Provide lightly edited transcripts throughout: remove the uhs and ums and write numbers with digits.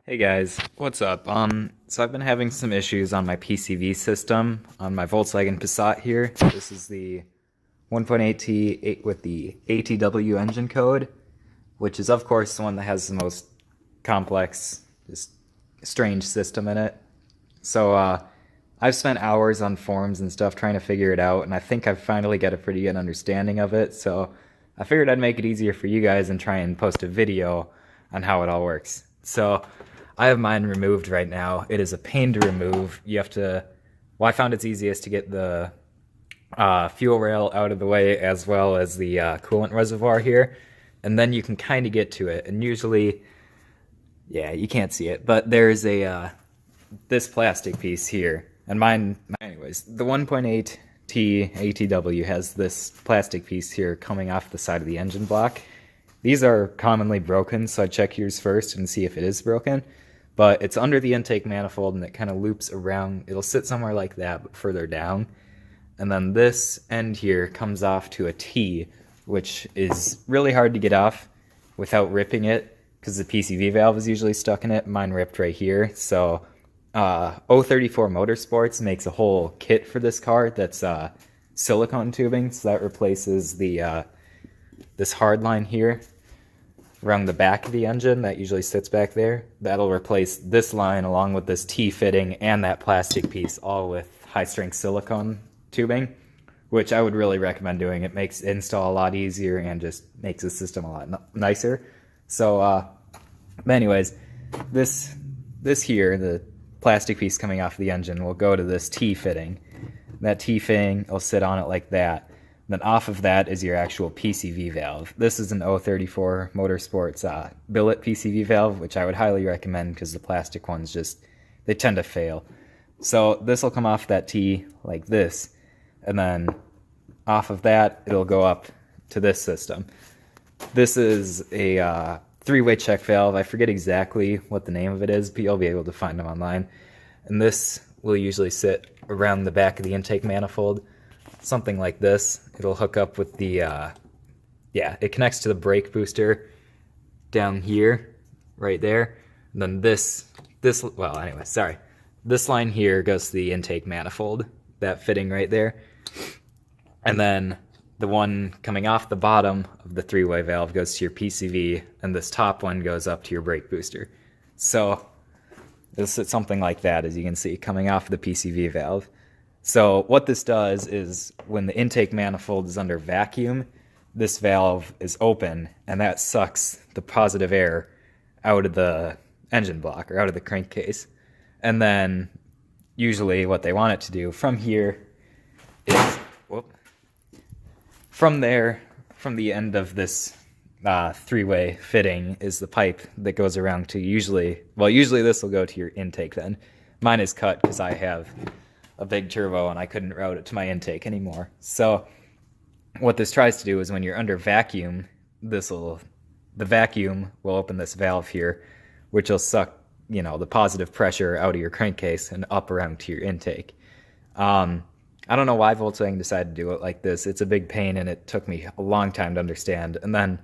Hey guys, what's up? So I've been having some issues on my PCV system on my Volkswagen Passat here. This is the 1.8T with the ATW engine code, which is of course the one that has the most complex, just strange system in it. So I've spent hours on forums and stuff trying to figure it out, and I think I've finally got a pretty good understanding of it. So I figured I'd make it easier for you guys and try and post a video on how it all works. So I have mine removed right now. It is a pain to remove. You have to, well, I found it's easiest to get the fuel rail out of the way as well as the coolant reservoir here. And then you can kind of get to it. And usually, yeah, you can't see it, but there's a, this plastic piece here. And mine, anyways, the 1.8T ATW has this plastic piece here coming off the side of the engine block. These are commonly broken, so I check yours first and see if it is broken. But it's under the intake manifold and it kind of loops around. It'll sit somewhere like that, but further down. And then this end here comes off to a T, which is really hard to get off without ripping it because the PCV valve is usually stuck in it. Mine ripped right here. So 034 Motorsports makes a whole kit for this car that's silicone tubing. So that replaces the this hard line here around the back of the engine that usually sits back there. That'll replace this line along with this T fitting and that plastic piece, all with high-strength silicone tubing, which I would really recommend doing. It makes install a lot easier and just makes the system a lot nicer. So, anyways, this here, the plastic piece coming off the engine, will go to this T fitting. That T fitting will sit on it like that. Then off of that is your actual PCV valve. This is an 034 Motorsports billet PCV valve, which I would highly recommend because the plastic ones just, they tend to fail. So this will come off that T like this, and then off of that, it'll go up to this system. This is a three-way check valve. I forget exactly what the name of it is, but you'll be able to find them online. And this will usually sit around the back of the intake manifold. Something like this. It'll hook up with the, yeah, it connects to the brake booster down here, right there. And then this, well, anyway, sorry. This line here goes to the intake manifold, that fitting right there. And then the one coming off the bottom of the three-way valve goes to your PCV, and this top one goes up to your brake booster. So this is something like that, as you can see, coming off the PCV valve. So what this does is when the intake manifold is under vacuum, this valve is open, and that sucks the positive air out of the engine block or out of the crankcase. And then usually what they want it to do from here is, from there, from the end of this three-way fitting is the pipe that goes around to usually this will go to your intake then. Mine is cut because I have a big turbo and I couldn't route it to my intake anymore. So what this tries to do is when you're under vacuum, the vacuum will open this valve here, which will suck, you know, the positive pressure out of your crankcase and up around to your intake. I don't know why Volkswagen decided to do it like this. It's a big pain and it took me a long time to understand. And then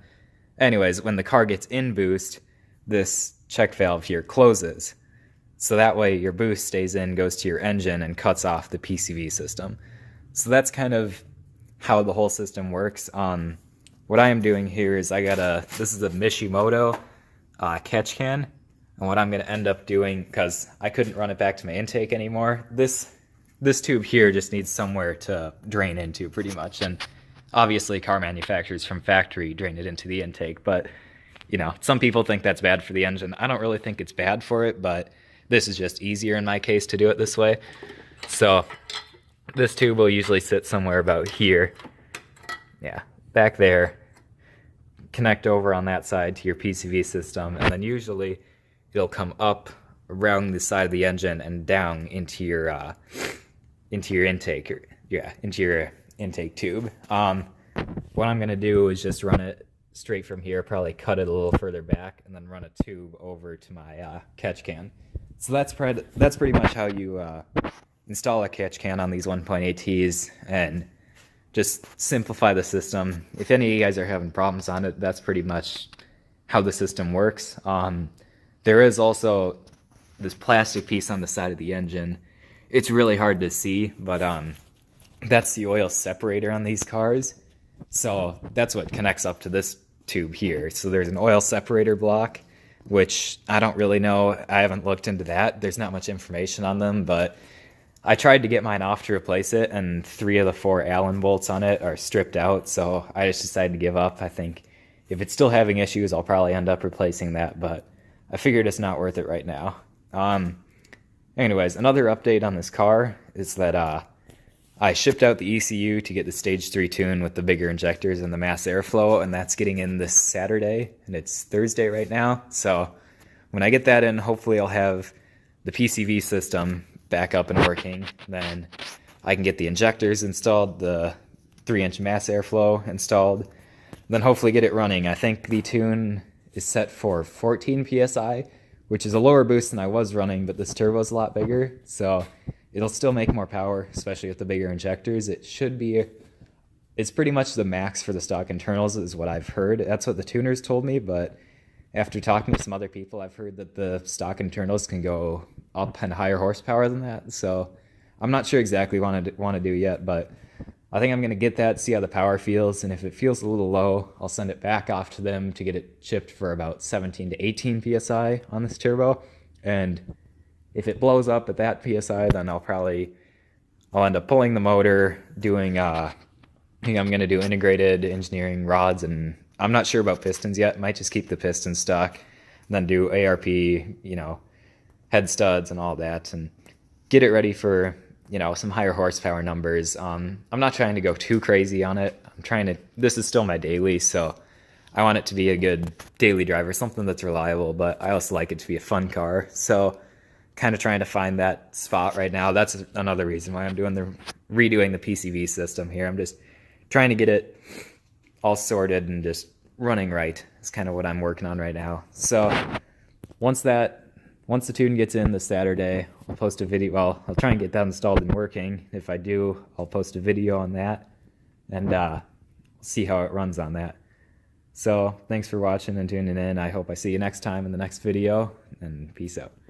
anyways, when the car gets in boost, this check valve here closes. So that way your boost stays in, goes to your engine, and cuts off the PCV system. So that's kind of how the whole system works. What I am doing here is this is a Mishimoto catch can. And what I'm going to end up doing, because I couldn't run it back to my intake anymore, this tube here just needs somewhere to drain into pretty much. And obviously car manufacturers from factory drain it into the intake. But, you know, some people think that's bad for the engine. I don't really think it's bad for it, but this is just easier in my case to do it this way. So this tube will usually sit somewhere about here. Yeah, back there. Connect over on that side to your PCV system, and then usually it'll come up around the side of the engine and down into your intake, into your intake tube. What I'm gonna do is just run it straight from here, probably cut it a little further back, and then run a tube over to my catch can. So that's pretty much how you install a catch can on these 1.8Ts and just simplify the system. If any of you guys are having problems on it, that's pretty much how the system works. There is also this plastic piece on the side of the engine. It's really hard to see, but that's the oil separator on these cars. So that's what connects up to this tube here. So there's an oil separator block, which I don't really know. I haven't looked into that. There's not much information on them, but I tried to get mine off to replace it, and 3 of the 4 Allen bolts on it are stripped out, so I just decided to give up. I think if it's still having issues, I'll probably end up replacing that, but I figured it's not worth it right now. Anyways, another update on this car is that I shipped out the ECU to get the Stage 3 tune with the bigger injectors and the mass airflow, and that's getting in this Saturday, and it's Thursday right now. So when I get that in, hopefully I'll have the PCV system back up and working. Then I can get the injectors installed, the 3-inch mass airflow installed, then hopefully get it running. I think the tune is set for 14 PSI, which is a lower boost than I was running, but this turbo's a lot bigger, so it'll still make more power, especially with the bigger injectors. It's pretty much the max for the stock internals is what I've heard. That's what the tuners told me, but after talking to some other people, I've heard that the stock internals can go up and higher horsepower than that. So I'm not sure exactly what I want to do yet, but I think I'm going to get that, see how the power feels, and if it feels a little low, I'll send it back off to them to get it shipped for about 17 to 18 PSI on this turbo. And if it blows up at that PSI, then I'll end up pulling the motor, doing, I think I'm going to do integrated engineering rods, and I'm not sure about pistons yet. Might just keep the piston stock, then do ARP, head studs and all that, and get it ready for, some higher horsepower numbers. I'm not trying to go too crazy on it. This is still my daily, so I want it to be a good daily driver, something that's reliable, but I also like it to be a fun car. So kind of trying to find that spot right now. That's another reason why I'm redoing the PCV system here. I'm just trying to get it all sorted and just running right. It's kind of what I'm working on right now. So once the tune gets in this Saturday, I'll post a video. Well, I'll try and get that installed and working. If I do, I'll post a video on that and see how it runs on that. So thanks for watching and tuning in. I hope I see you next time in the next video, and peace out.